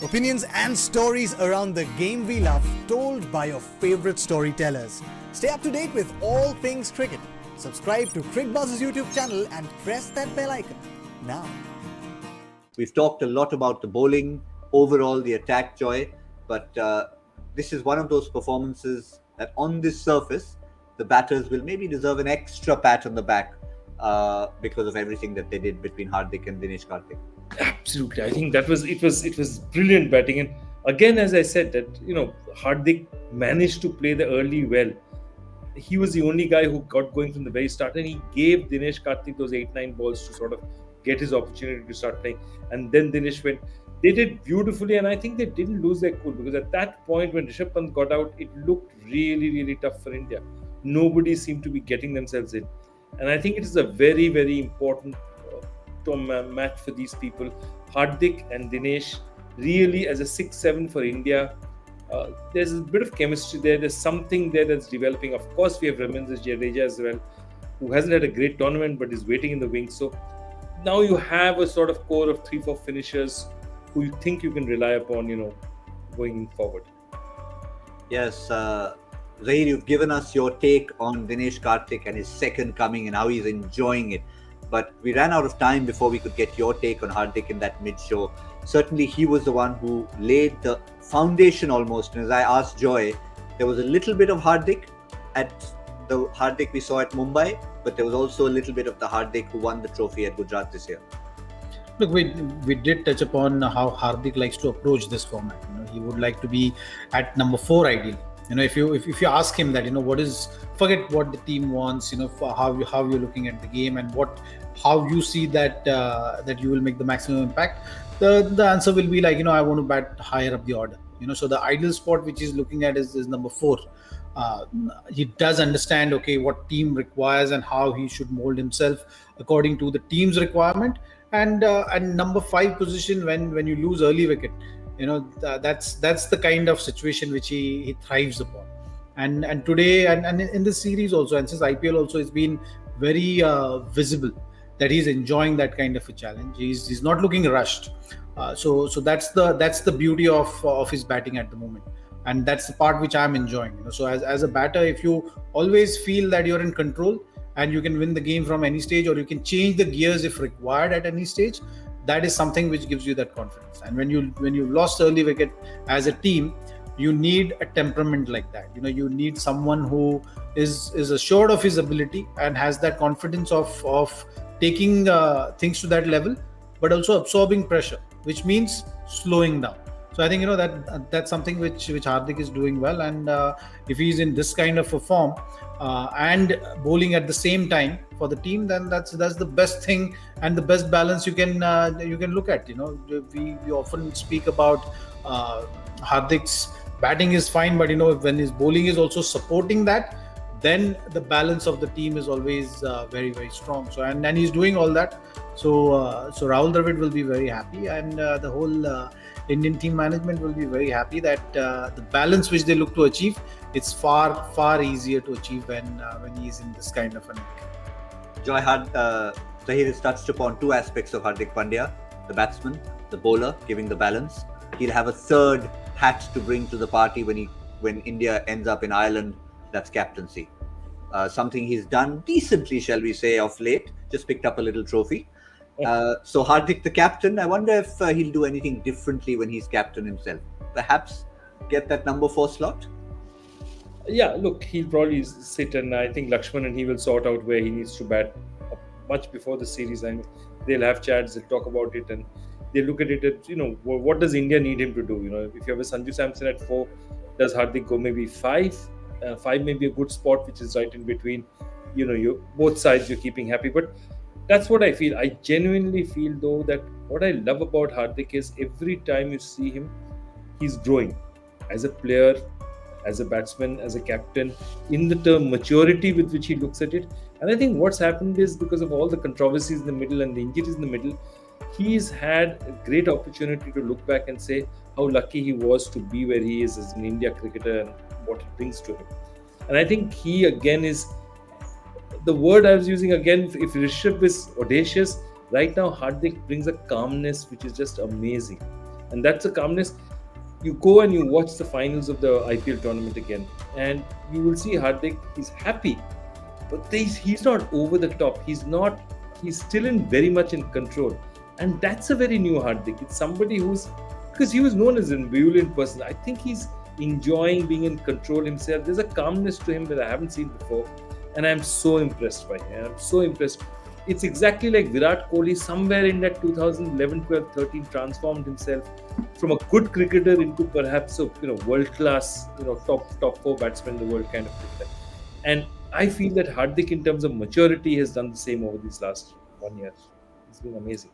Opinions and stories around the game we love, told by your favorite storytellers. Stay up to date with all things cricket. Subscribe to Cricbuzz's YouTube channel and press that bell icon now. We've talked a lot about the bowling, overall the attack, Joy, but this is one of those performances that on this surface, the batters will maybe deserve an extra pat on the back because of everything that they did between Hardik and Dinesh Karthik. Absolutely, I think it was brilliant batting, and again, as I said, that Hardik managed to play the early well. He was the only guy who got going from the very start, and he gave Dinesh Karthik those 8-9 balls to sort of get his opportunity to start playing. And then Dinesh went. They did beautifully, and I think they didn't lose their cool, because at that point when Rishabh Pant got out, it looked really, really tough for India. Nobody seemed to be getting themselves in, and I think it is a very, very important match for these people. Hardik and Dinesh really as a 6-7 for India. There's a bit of chemistry there. There's something there that's developing. Of course, we have Ravindra Jadeja as well, who hasn't had a great tournament but is waiting in the wings. So now you have a sort of core of 3-4 finishers who you think you can rely upon, going forward. Yes, Zaheer, you've given us your take on Dinesh Karthik and his second coming and how he's enjoying it. But we ran out of time before we could get your take on Hardik in that mid-show. Certainly, he was the one who laid the foundation almost. And as I asked Joy, there was a little bit of Hardik at the Hardik we saw at Mumbai, but there was also a little bit of the Hardik who won the trophy at Gujarat this year. Look, we did touch upon how Hardik likes to approach this format. He would like to be at number 4 ideally. If you ask him that, forget what the team wants, for how you're looking at the game and how you see that you will make the maximum impact, the answer will be like, I want to bat higher up the order. So the ideal spot which he's looking at is number 4. He does understand, what team requires and how he should mold himself according to the team's requirement. And number 5 position when you lose early wicket, that's the kind of situation which he thrives upon. And today and in this series also, and since IPL also, it's been very visible that he's enjoying that kind of a challenge. He's not looking rushed. So that's the beauty of his batting at the moment, and that's the part which I'm enjoying. So as a batter, if you always feel that you're in control and you can win the game from any stage, or you can change the gears if required at any stage, that is something which gives you that confidence. And when you've lost early wicket as a team, you need a temperament like that. You need someone who is assured of his ability and has that confidence of taking things to that level, but also absorbing pressure, which means slowing down. So I think that's something which Hardik is doing well, and if he's in this kind of a form and bowling at the same time for the team, then that's the best thing and the best balance you can look at. We often speak about Hardik's batting is fine, but when his bowling is also supporting that, then the balance of the team is always very, very strong. So and he's doing all that. So Rahul Dravid will be very happy, and the whole Indian team management will be very happy that the balance which they look to achieve, it's far, far easier to achieve when he's in this kind of a nick. Joy, Zaheer has touched upon 2 aspects of Hardik Pandya: the batsman, the bowler, giving the balance. He'll have a third hat to bring to the party when India ends up in Ireland. That's captaincy. Something he's done decently, shall we say, of late. Just picked up a little trophy. So Hardik, the captain, I wonder if he'll do anything differently when he's captain himself. Perhaps get that number 4 slot? Yeah, look, he'll probably sit, and I think Lakshman and he will sort out where he needs to bat much before the series. I mean, they'll have chats, they'll talk about it, and they look at it at, what does India need him to do? If you have a Sanju Samson at 4, does Hardik go maybe 5? 5 may be a good spot, which is right in between. You both sides you're keeping happy, but that's what I feel. I genuinely feel, though, that what I love about Hardik is every time you see him, he's growing as a player, as a batsman, as a captain, in the term maturity with which he looks at it. And I think what's happened is, because of all the controversies in the middle and the injuries in the middle, he's had a great opportunity to look back and say how lucky he was to be where he is as an India cricketer and what it brings to him. And I think he again is the word I was using again. If Rishabh is audacious, right now Hardik brings a calmness which is just amazing. And that's a calmness. You go and you watch the finals of the IPL tournament again, and you will see Hardik. He's happy, but he's not over the top. He's not. He's still very much in control, and that's a very new Hardik. It's somebody who's, because he was known as an ambivalent person. I think he's enjoying being in control himself. There's a calmness to him that I haven't seen before, and I'm so impressed by him. I'm so impressed. It's exactly like Virat Kohli somewhere in that 2011, 12, 13 transformed himself from a good cricketer into perhaps a world class, top four batsman in the world kind of cricketer. And I feel that Hardik, in terms of maturity, has done the same over these last 1 year. It's been amazing.